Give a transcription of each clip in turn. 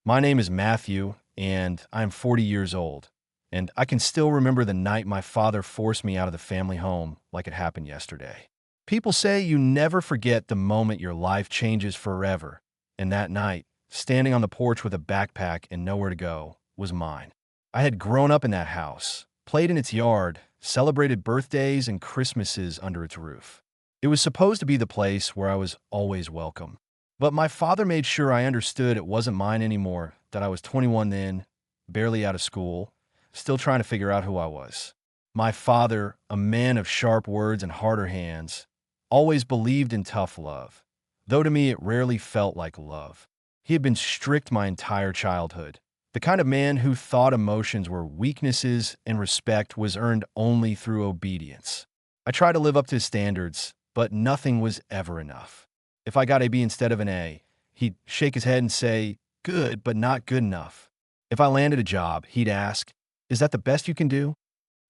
My name is Matthew, and I'm 40 years old. And I can still remember the night my father forced me out of the family home like it happened yesterday. People say you never forget the moment your life changes forever. And that night, standing on the porch with a backpack and nowhere to go, was mine. I had grown up in that house, played in its yard, celebrated birthdays and Christmases under its roof. It was supposed to be the place where I was always welcome. But my father made sure I understood it wasn't mine anymore, that I was 21 then, barely out of school, still trying to figure out who I was. My father, a man of sharp words and harder hands, always believed in tough love, though to me it rarely felt like love. He had been strict my entire childhood, the kind of man who thought emotions were weaknesses and respect was earned only through obedience. I tried to live up to his standards, but nothing was ever enough. If I got a B instead of an A, he'd shake his head and say, "Good, but not good enough." If I landed a job, he'd ask, "Is that the best you can do?"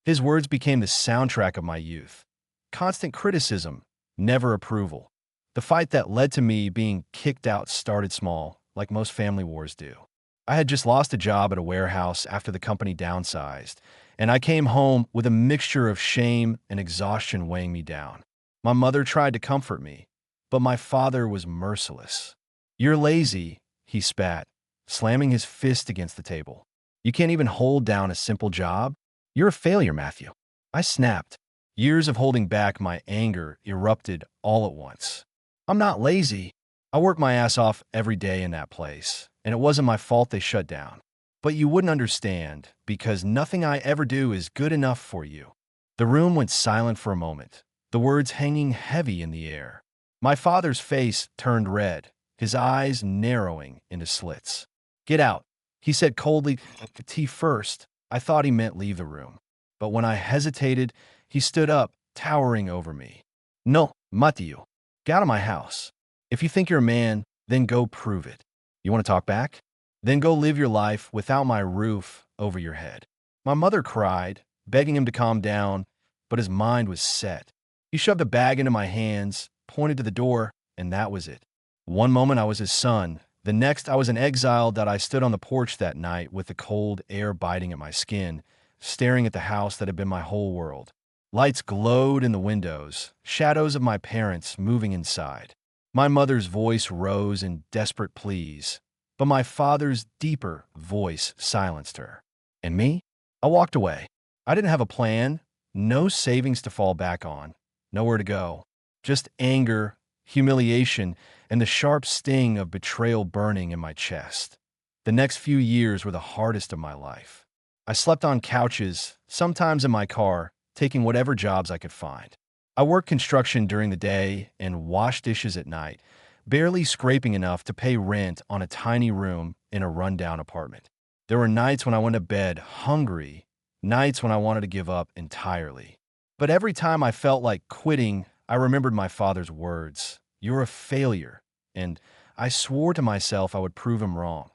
His words became the soundtrack of my youth. Constant criticism, never approval. The fight that led to me being kicked out started small, like most family wars do. I had just lost a job at a warehouse after the company downsized, and I came home with a mixture of shame and exhaustion weighing me down. My mother tried to comfort me, but my father was merciless. "You're lazy," he spat, slamming his fist against the table. "You can't even hold down a simple job? You're a failure, Matthew." I snapped. Years of holding back my anger erupted all at once. "I'm not lazy. I work my ass off every day in that place, and it wasn't my fault they shut down. But you wouldn't understand, because nothing I ever do is good enough for you." The room went silent for a moment, the words hanging heavy in the air. My father's face turned red, his eyes narrowing into slits. "Get out," he said coldly. "Tea first." I thought he meant leave the room. But when I hesitated, he stood up, towering over me. "No, Matthew. Get out of my house. If you think you're a man, then go prove it. You want to talk back? Then go live your life without my roof over your head." My mother cried, begging him to calm down, but his mind was set. He shoved a bag into my hands, pointed to the door, and that was it. One moment I was his son. The next I was an exile that I stood on the porch that night with the cold air biting at my skin, staring at the house that had been my whole world. Lights glowed in the windows, shadows of my parents moving inside. My mother's voice rose in desperate pleas, but my father's deeper voice silenced her. And me? I walked away. I didn't have a plan, no savings to fall back on, nowhere to go. Just anger, humiliation, and the sharp sting of betrayal burning in my chest. The next few years were the hardest of my life. I slept on couches, sometimes in my car, taking whatever jobs I could find. I worked construction during the day and washed dishes at night, barely scraping enough to pay rent on a tiny room in a rundown apartment. There were nights when I went to bed hungry, nights when I wanted to give up entirely. But every time I felt like quitting, I remembered my father's words, "You're a failure," and I swore to myself I would prove him wrong.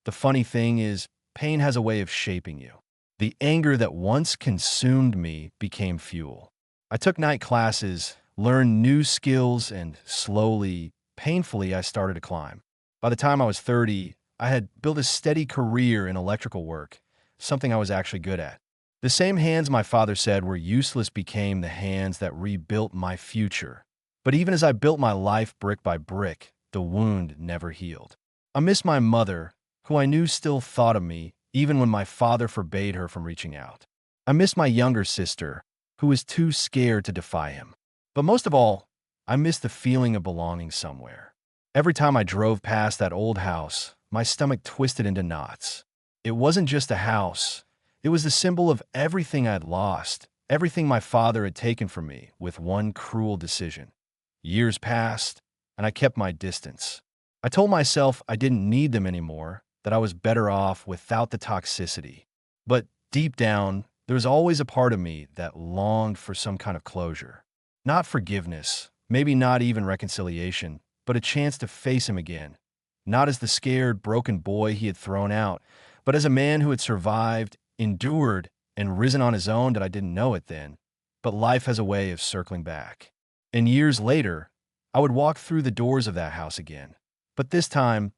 The funny thing is, pain has a way of shaping you. The anger that once consumed me became fuel. I took night classes, learned new skills, and slowly, painfully, I started to climb. By the time I was 30, I had built a steady career in electrical work, something I was actually good at. The same hands my father said were useless became the hands that rebuilt my future. But even as I built my life brick by brick, the wound never healed. I miss my mother, who I knew still thought of me, even when my father forbade her from reaching out. I miss my younger sister, who was too scared to defy him. But most of all, I miss the feeling of belonging somewhere. Every time I drove past that old house, my stomach twisted into knots. It wasn't just a house. It was the symbol of everything I'd lost, everything my father had taken from me with one cruel decision. Years passed, and I kept my distance. I told myself I didn't need them anymore, that I was better off without the toxicity. But deep down, there was always a part of me that longed for some kind of closure. Not forgiveness, maybe not even reconciliation, but a chance to face him again. Not as the scared, broken boy he had thrown out, but as a man who had survived, endured, and risen on his own that I didn't know it then. But life has a way of circling back. And years later, I would walk through the doors of that house again. But this time,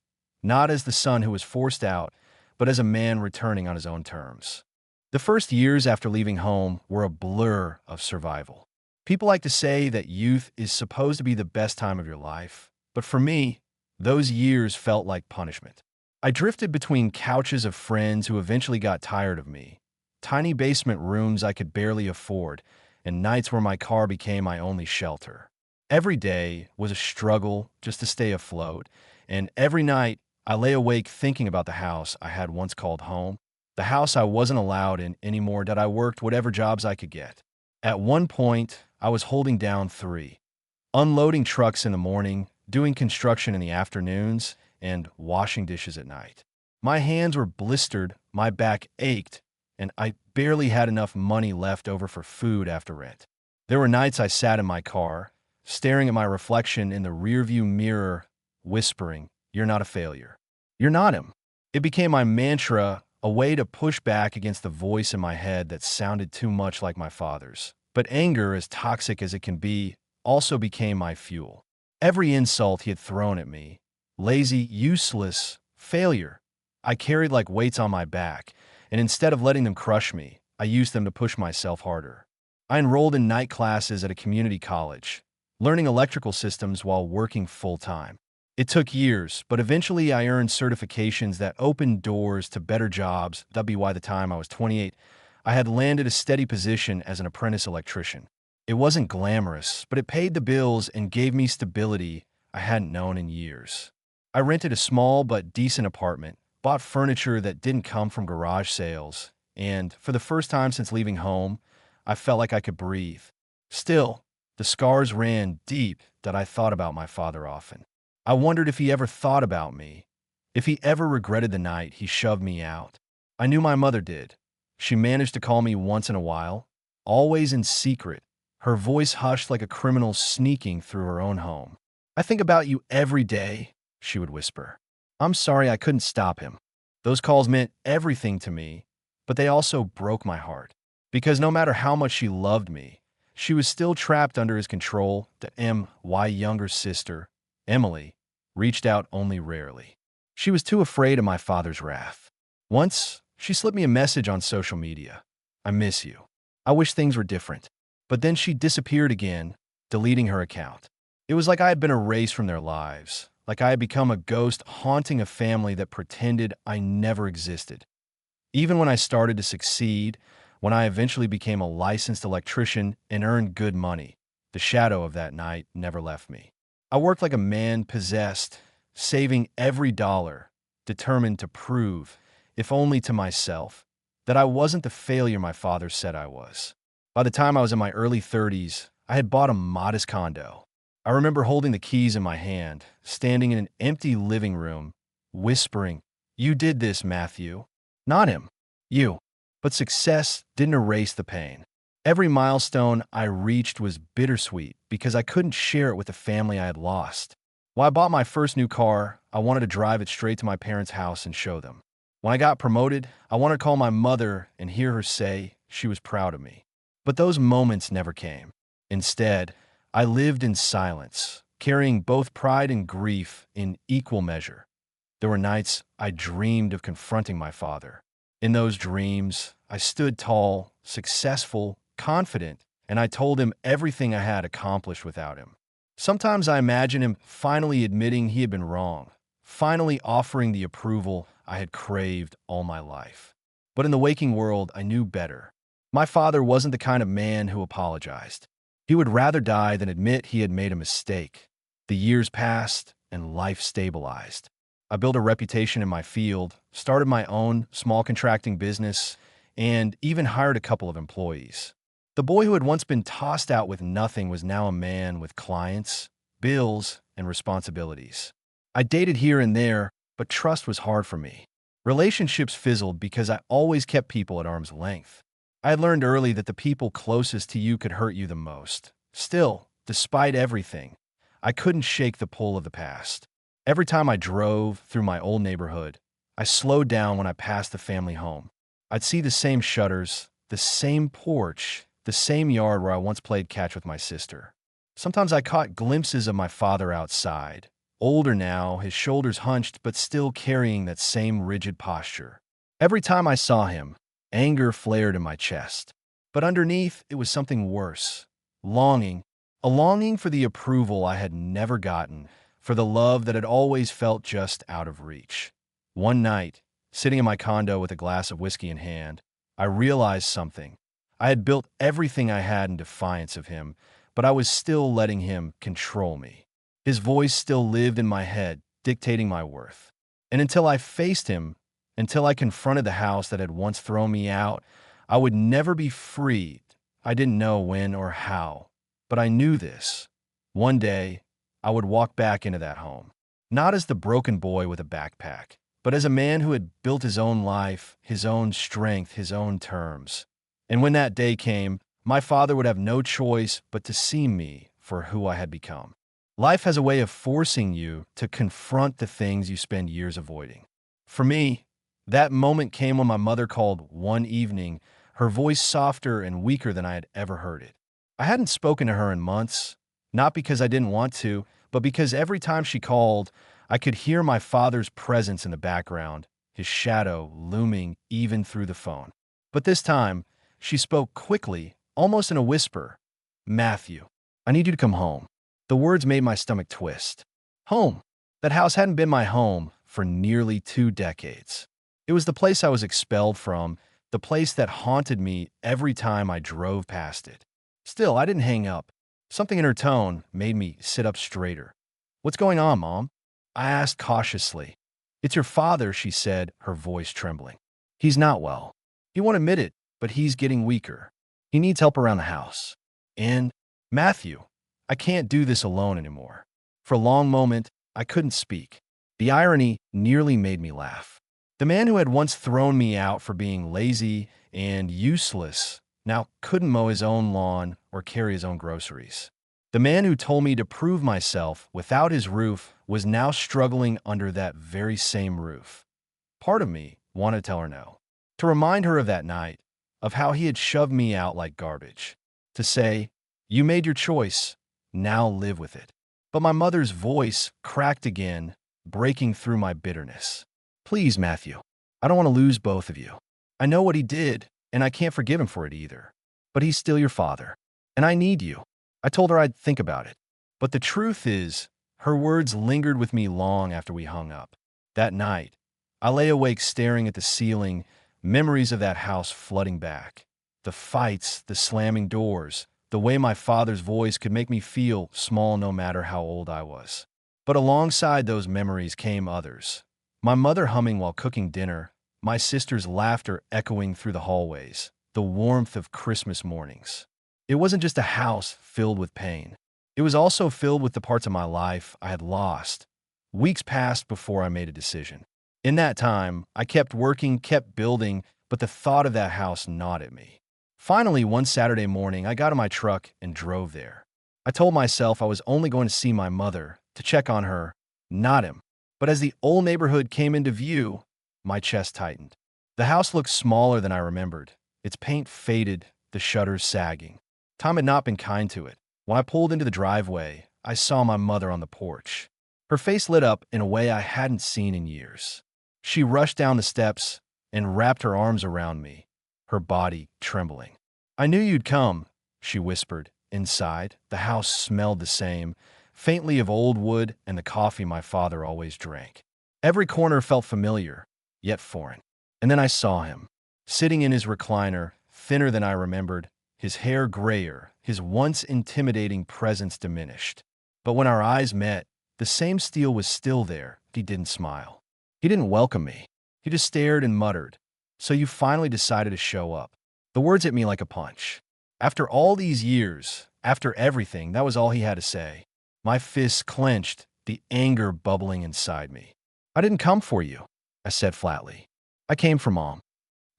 not as the son who was forced out, but as a man returning on his own terms. The first years after leaving home were a blur of survival. People like to say that youth is supposed to be the best time of your life, but for me, those years felt like punishment. I drifted between couches of friends who eventually got tired of me, tiny basement rooms I could barely afford, and nights where my car became my only shelter. Every day was a struggle just to stay afloat, and every night I lay awake thinking about the house I had once called home, the house I wasn't allowed in anymore that I worked whatever jobs I could get. At one point, I was holding down three: unloading trucks in the morning, doing construction in the afternoons, and washing dishes at night. My hands were blistered, my back ached, and I barely had enough money left over for food after rent. There were nights I sat in my car, staring at my reflection in the rearview mirror, whispering, "You're not a failure. You're not him." It became my mantra, a way to push back against the voice in my head that sounded too much like my father's. But anger, as toxic as it can be, also became my fuel. Every insult he had thrown at me, lazy, useless, failure, I carried like weights on my back, and instead of letting them crush me, I used them to push myself harder. I enrolled in night classes at a community college, learning electrical systems while working full-time. It took years, but eventually I earned certifications that opened doors to better jobs. That'd be why the time I was 28, I had landed a steady position as an apprentice electrician. It wasn't glamorous, but it paid the bills and gave me stability I hadn't known in years. I rented a small but decent apartment, bought furniture that didn't come from garage sales, and for the first time since leaving home, I felt like I could breathe. Still, the scars ran deep that I thought about my father often. I wondered if he ever thought about me, if he ever regretted the night he shoved me out. I knew my mother did. She managed to call me once in a while, always in secret, her voice hushed like a criminal sneaking through her own home. "I think about you every day," she would whisper. "I'm sorry I couldn't stop him." Those calls meant everything to me, but they also broke my heart. Because no matter how much she loved me, she was still trapped under his control. My younger sister, Emily, reached out only rarely. She was too afraid of my father's wrath. Once, she slipped me a message on social media. "I miss you. I wish things were different." But then she disappeared again, deleting her account. It was like I had been erased from their lives, like I had become a ghost haunting a family that pretended I never existed. Even when I started to succeed, when I eventually became a licensed electrician and earned good money, the shadow of that night never left me. I worked like a man possessed, saving every dollar, determined to prove, if only to myself, that I wasn't the failure my father said I was. By the time I was in my early 30s, I had bought a modest condo. I remember holding the keys in my hand, standing in an empty living room, whispering, "You did this, Matthew." Not him. You. But success didn't erase the pain. Every milestone I reached was bittersweet because I couldn't share it with the family I had lost. When I bought my first new car, I wanted to drive it straight to my parents' house and show them. When I got promoted, I wanted to call my mother and hear her say she was proud of me. But those moments never came. Instead, I lived in silence, carrying both pride and grief in equal measure. There were nights I dreamed of confronting my father. In those dreams, I stood tall, successful, confident, and I told him everything I had accomplished without him. Sometimes I imagine him finally admitting he had been wrong, finally offering the approval I had craved all my life. But in the waking world, I knew better. My father wasn't the kind of man who apologized. He would rather die than admit he had made a mistake. The years passed, and life stabilized. I built a reputation in my field, started my own small contracting business, and even hired a couple of employees. The boy who had once been tossed out with nothing was now a man with clients, bills, and responsibilities. I dated here and there, but trust was hard for me. Relationships fizzled because I always kept people at arm's length. I had learned early that the people closest to you could hurt you the most. Still, despite everything, I couldn't shake the pull of the past. Every time I drove through my old neighborhood, I slowed down when I passed the family home. I'd see the same shutters, the same porch, the same yard where I once played catch with my sister. Sometimes I caught glimpses of my father outside, older now, his shoulders hunched but still carrying that same rigid posture. Every time I saw him, anger flared in my chest. But underneath, it was something worse. Longing. A longing for the approval I had never gotten, for the love that had always felt just out of reach. One night, sitting in my condo with a glass of whiskey in hand, I realized something. I had built everything I had in defiance of him, but I was still letting him control me. His voice still lived in my head, dictating my worth. And until I faced him, until I confronted the house that had once thrown me out, I would never be freed. I didn't know when or how, but I knew this. One day, I would walk back into that home, not as the broken boy with a backpack, but as a man who had built his own life, his own strength, his own terms. And when that day came, my father would have no choice but to see me for who I had become. Life has a way of forcing you to confront the things you spend years avoiding. For me, that moment came when my mother called one evening, her voice softer and weaker than I had ever heard it. I hadn't spoken to her in months, not because I didn't want to, but because every time she called, I could hear my father's presence in the background, his shadow looming even through the phone. But this time, she spoke quickly, almost in a whisper. "Matthew, I need you to come home." The words made my stomach twist. Home. That house hadn't been my home for nearly 2 decades. It was the place I was expelled from, the place that haunted me every time I drove past it. Still, I didn't hang up. Something in her tone made me sit up straighter. "What's going on, Mom?" I asked cautiously. "It's your father," she said, her voice trembling. "He's not well. He won't admit it, but he's getting weaker. He needs help around the house. And, Matthew, I can't do this alone anymore." For a long moment, I couldn't speak. The irony nearly made me laugh. The man who had once thrown me out for being lazy and useless now couldn't mow his own lawn or carry his own groceries. The man who told me to prove myself without his roof was now struggling under that very same roof. Part of me wanted to tell her no, to remind her of that night, of how he had shoved me out like garbage, to say, "You made your choice, now live with it." But my mother's voice cracked again, breaking through my bitterness. "Please, Matthew, I don't want to lose both of you. I know what he did, and I can't forgive him for it either. But he's still your father, and I need you." I told her I'd think about it. But the truth is, her words lingered with me long after we hung up. That night, I lay awake staring at the ceiling, memories of that house flooding back. The fights, the slamming doors, the way my father's voice could make me feel small no matter how old I was. But alongside those memories came others. My mother humming while cooking dinner, my sister's laughter echoing through the hallways, the warmth of Christmas mornings. It wasn't just a house filled with pain. It was also filled with the parts of my life I had lost. Weeks passed before I made a decision. In that time, I kept working, kept building, but the thought of that house gnawed at me. Finally, one Saturday morning, I got in my truck and drove there. I told myself I was only going to see my mother, to check on her, not him. But as the old neighborhood came into view, my chest tightened. The house looked smaller than I remembered, its paint faded, the shutters sagging. Time had not been kind to it. When I pulled into the driveway, I saw my mother on the porch. Her face lit up in a way I hadn't seen in years. She rushed down the steps and wrapped her arms around me, her body trembling. "I knew you'd come," she whispered. Inside, the house smelled the same, faintly of old wood and the coffee my father always drank. Every corner felt familiar, yet foreign. And then I saw him, sitting in his recliner, thinner than I remembered, his hair grayer, his once intimidating presence diminished. But when our eyes met, the same steel was still there. He didn't smile. He didn't welcome me. He just stared and muttered, "So you finally decided to show up." The words hit me like a punch. After all these years, after everything, that was all he had to say. My fists clenched, the anger bubbling inside me. "I didn't come for you," I said flatly. "I came for Mom."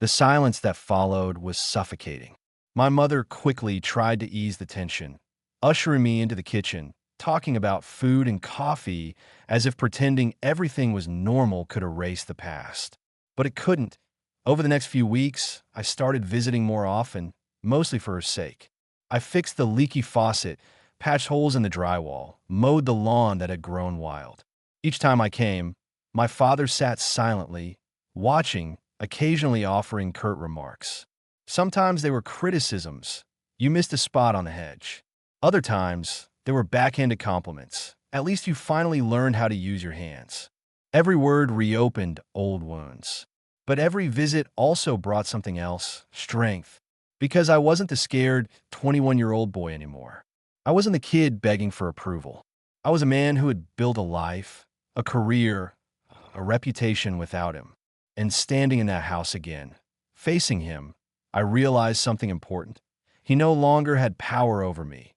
The silence that followed was suffocating. My mother quickly tried to ease the tension, ushering me into the kitchen, talking about food and coffee as if pretending everything was normal could erase the past. But it couldn't. Over the next few weeks, I started visiting more often, mostly for her sake. I fixed the leaky faucet, patched holes in the drywall, mowed the lawn that had grown wild. Each time I came, my father sat silently, watching, occasionally offering curt remarks. Sometimes they were criticisms. You missed a spot on the hedge. Other times, they were backhanded compliments. At least you finally learned how to use your hands. Every word reopened old wounds. But every visit also brought something else, strength. Because I wasn't the scared 21-year-old boy anymore. I wasn't the kid begging for approval. I was a man who had built a life, a career, a reputation without him. And standing in that house again, facing him, I realized something important. He no longer had power over me.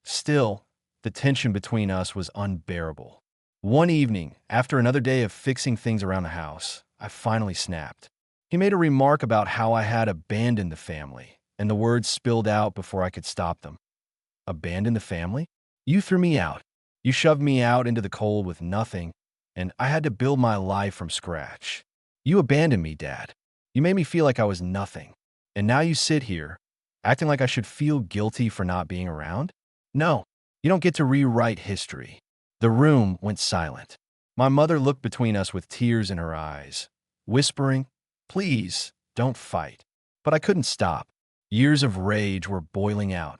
Still, the tension between us was unbearable. One evening, after another day of fixing things around the house, I finally snapped. He made a remark about how I had abandoned the family, and the words spilled out before I could stop them. Abandoned the family? You threw me out. You shoved me out into the cold with nothing, and I had to build my life from scratch. You abandoned me, Dad. You made me feel like I was nothing. And now you sit here, acting like I should feel guilty for not being around? No, you don't get to rewrite history. The room went silent. My mother looked between us with tears in her eyes, whispering, "Please, don't fight." But I couldn't stop. Years of rage were boiling out.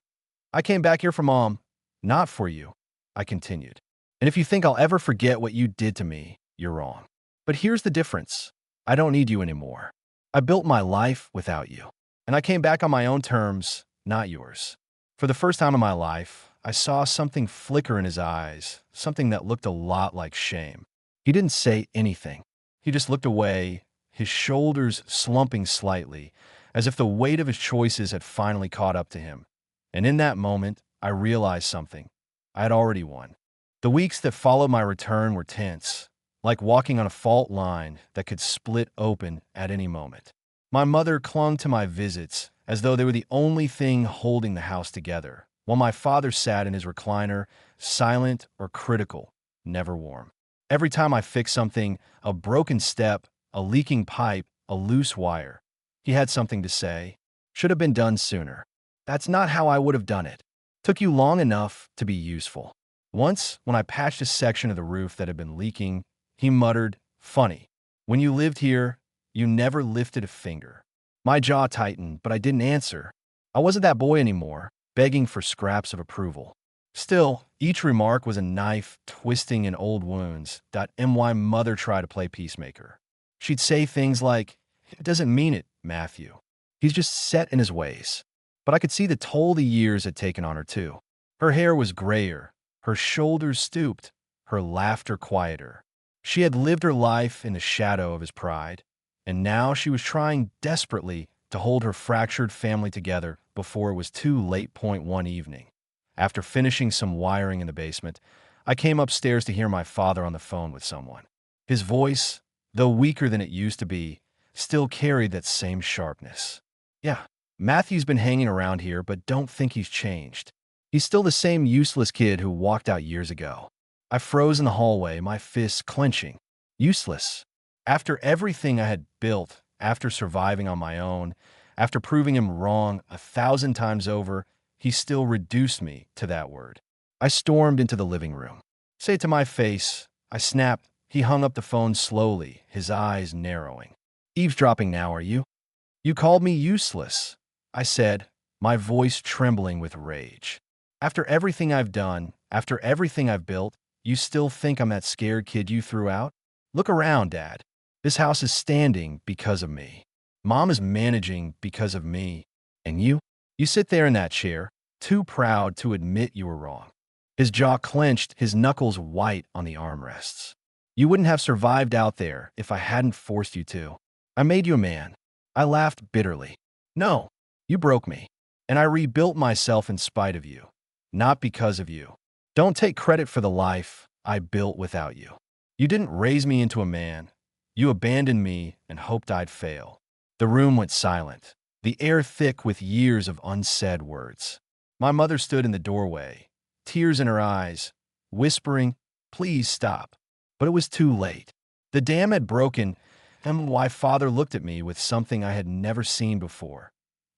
"I came back here for Mom, not for you," I continued. "And if you think I'll ever forget what you did to me, you're wrong. But here's the difference. I don't need you anymore. I built my life without you. And I came back on my own terms, not yours." For the first time in my life, I saw something flicker in his eyes, something that looked a lot like shame. He didn't say anything. He just looked away, his shoulders slumping slightly, as if the weight of his choices had finally caught up to him. And in that moment, I realized something. I had already won. The weeks that followed my return were tense, like walking on a fault line that could split open at any moment. My mother clung to my visits as though they were the only thing holding the house together, while my father sat in his recliner, silent or critical, never warm. Every time I fixed something, a broken step, a leaking pipe, a loose wire, he had something to say. "Should have been done sooner. That's not how I would have done it. Took you long enough to be useful." Once, when I patched a section of the roof that had been leaking, he muttered, "Funny. When you lived here, you never lifted a finger." My jaw tightened, but I didn't answer. I wasn't that boy anymore, begging for scraps of approval. Still, each remark was a knife twisting in old wounds. My mother tried to play peacemaker. She'd say things like, "It doesn't mean it, Matthew. He's just set in his ways." But I could see the toll the years had taken on her, too. Her hair was grayer, her shoulders stooped, her laughter quieter. She had lived her life in the shadow of his pride, and now she was trying desperately to hold her fractured family together before it was too late. One evening, after finishing some wiring in the basement, I came upstairs to hear my father on the phone with someone. His voice, though weaker than it used to be, still carried that same sharpness. "Yeah, Matthew's been hanging around here, but don't think he's changed. He's still the same useless kid who walked out years ago." I froze in the hallway, my fists clenching. Useless. After everything I had built, after surviving on my own, after proving him wrong 1,000 times over, he still reduced me to that word. I stormed into the living room. "Say it to my face." I snapped. He hung up the phone slowly, his eyes narrowing. "Eavesdropping now, are you?" "You called me useless," I said, my voice trembling with rage. "After everything I've done, after everything I've built, you still think I'm that scared kid you threw out? Look around, Dad. This house is standing because of me. Mom is managing because of me. And you? You sit there in that chair, too proud to admit you were wrong." His jaw clenched, his knuckles white on the armrests. "You wouldn't have survived out there if I hadn't forced you to. I made you a man." I laughed bitterly. "No, you broke me. And I rebuilt myself in spite of you, not because of you. Don't take credit for the life I built without you. You didn't raise me into a man. You abandoned me and hoped I'd fail." The room went silent, the air thick with years of unsaid words. My mother stood in the doorway, tears in her eyes, whispering, "Please stop." But it was too late. The dam had broken, and my father looked at me with something I had never seen before.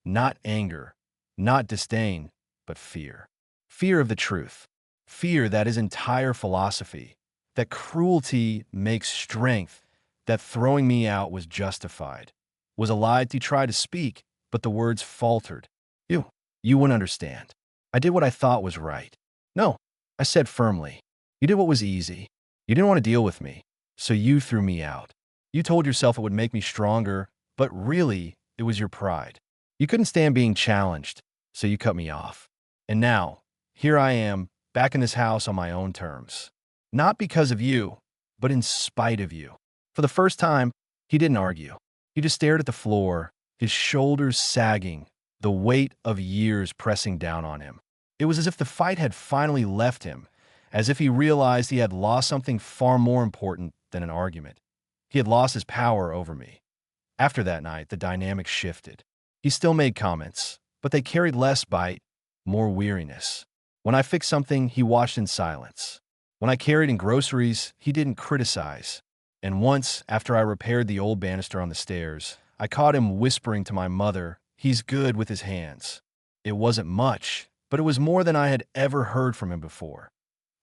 Not anger, not disdain, but fear. Fear of the truth. Fear that his entire philosophy, that cruelty makes strength, that throwing me out was justified. Was a lie he tried to speak, but the words faltered. You wouldn't understand. I did what I thought was right. No, I said firmly. You did what was easy. You didn't want to deal with me, so you threw me out. You told yourself it would make me stronger, but really, it was your pride. You couldn't stand being challenged, so you cut me off. And now, here I am, back in this house on my own terms. Not because of you, but in spite of you. For the first time, he didn't argue. He just stared at the floor, his shoulders sagging, the weight of years pressing down on him. It was as if the fight had finally left him, as if he realized he had lost something far more important than an argument. He had lost his power over me. After that night, the dynamic shifted. He still made comments, but they carried less bite, more weariness. When I fixed something, he watched in silence. When I carried in groceries, he didn't criticize. And once, after I repaired the old banister on the stairs, I caught him whispering to my mother, "He's good with his hands." It wasn't much, but it was more than I had ever heard from him before.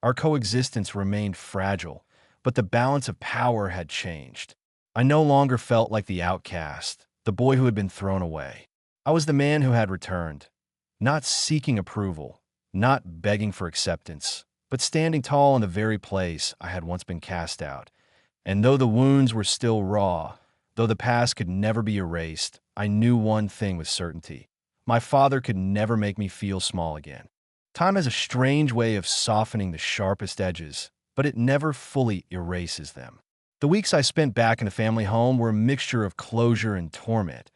Our coexistence remained fragile, but the balance of power had changed. I no longer felt like the outcast, the boy who had been thrown away. I was the man who had returned, not seeking approval, not begging for acceptance, but standing tall in the very place I had once been cast out. And though the wounds were still raw, though the past could never be erased, I knew one thing with certainty. My father could never make me feel small again. Time has a strange way of softening the sharpest edges, but it never fully erases them. The weeks I spent back in the family home were a mixture of closure and torment,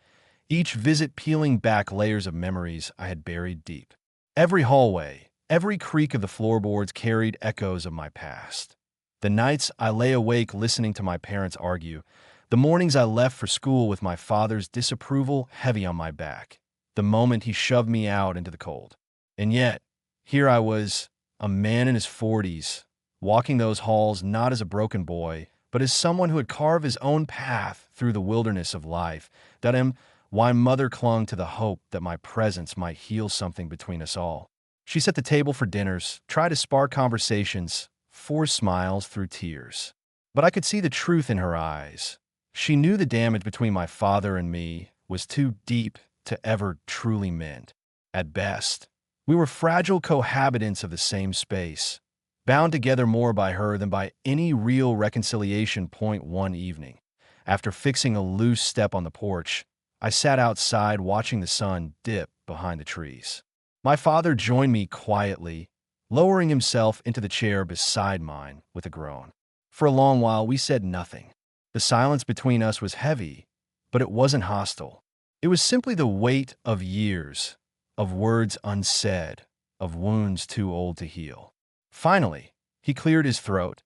each visit peeling back layers of memories I had buried deep. Every hallway, every creak of the floorboards carried echoes of my past. The nights I lay awake listening to my parents argue, the mornings I left for school with my father's disapproval heavy on my back, the moment he shoved me out into the cold. And yet, here I was, a man in his 40s, walking those halls not as a broken boy, but as someone who had carved his own path through the wilderness of life. That am why Mother clung to the hope that my presence might heal something between us all. She set the table for dinners, tried to spark conversations, force smiles through tears. But I could see the truth in her eyes. She knew the damage between my father and me was too deep to ever truly mend. At best, we were fragile cohabitants of the same space, bound together more by her than by any real reconciliation point. One evening, after fixing a loose step on the porch, I sat outside watching the sun dip behind the trees. My father joined me quietly, lowering himself into the chair beside mine with a groan. For a long while, we said nothing. The silence between us was heavy, but it wasn't hostile. It was simply the weight of years, of words unsaid, of wounds too old to heal. Finally, he cleared his throat.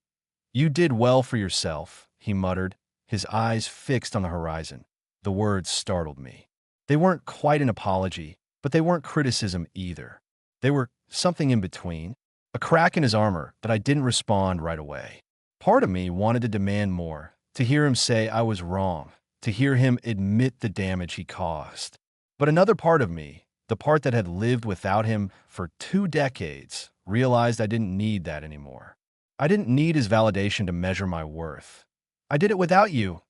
"You did well for yourself," he muttered, his eyes fixed on the horizon. The words startled me. They weren't quite an apology, but they weren't criticism either. They were something in between, a crack in his armor that I didn't respond right away. Part of me wanted to demand more, to hear him say I was wrong, to hear him admit the damage he caused. But another part of me, the part that had lived without him for 2 decades, realized I didn't need that anymore. I didn't need his validation to measure my worth. "I did it without you,"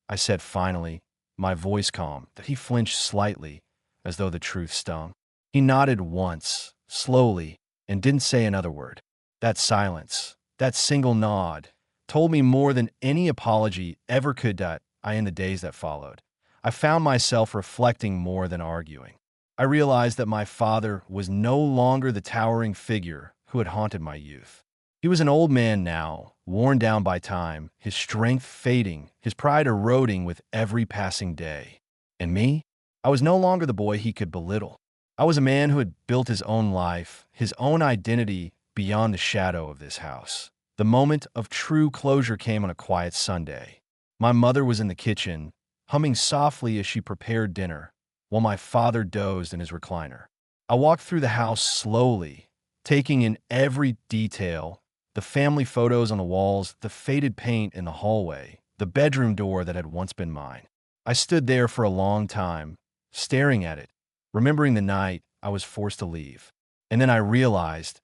I said finally, my voice calm, that he flinched slightly, as though the truth stung. He nodded once, slowly, and didn't say another word. That silence, that single nod, told me more than any apology ever could. In the days that followed, I found myself reflecting more than arguing. I realized that my father was no longer the towering figure who had haunted my youth. He was an old man now, worn down by time, his strength fading, his pride eroding with every passing day. And me? I was no longer the boy he could belittle. I was a man who had built his own life, his own identity beyond the shadow of this house. The moment of true closure came on a quiet Sunday. My mother was in the kitchen, humming softly as she prepared dinner, while my father dozed in his recliner. I walked through the house slowly, taking in every detail, the family photos on the walls, the faded paint in the hallway, the bedroom door that had once been mine. I stood there for a long time, staring at it, remembering the night I was forced to leave. And then I realized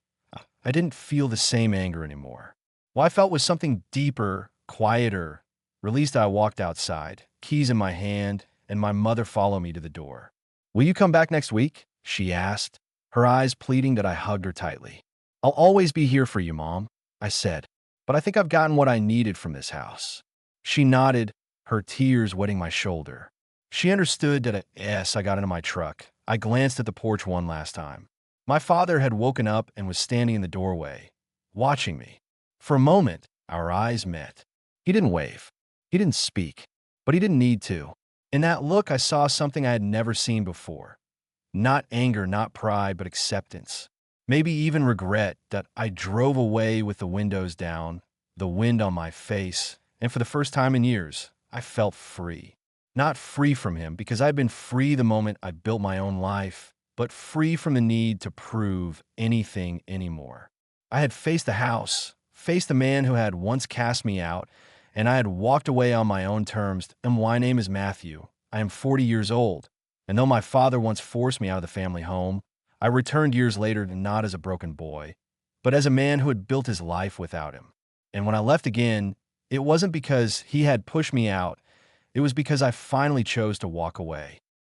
I didn't feel the same anger anymore. What I felt was something deeper, quieter. Released, I walked outside, keys in my hand, and my mother followed me to the door. Will you come back next week? She asked, her eyes pleading that I hugged her tightly. I'll always be here for you, Mom, I said, but I think I've gotten what I needed from this house. She nodded, her tears wetting my shoulder. She understood that as I got into my truck, I glanced at the porch one last time. My father had woken up and was standing in the doorway, watching me. For a moment, our eyes met. He didn't wave. He didn't speak, but he didn't need to. In that look, I saw something I had never seen before. Not anger, not pride, but acceptance. Maybe even regret that I drove away with the windows down, the wind on my face, and for the first time in years, I felt free. Not free from him, because I'd been free the moment I built my own life, but free from the need to prove anything anymore. I had faced the house, faced the man who had once cast me out, and I had walked away on my own terms. And my name is Matthew. I am 40 years old, and though my father once forced me out of the family home, I returned years later not as a broken boy, but as a man who had built his life without him. And when I left again, it wasn't because he had pushed me out, it was because I finally chose to walk away.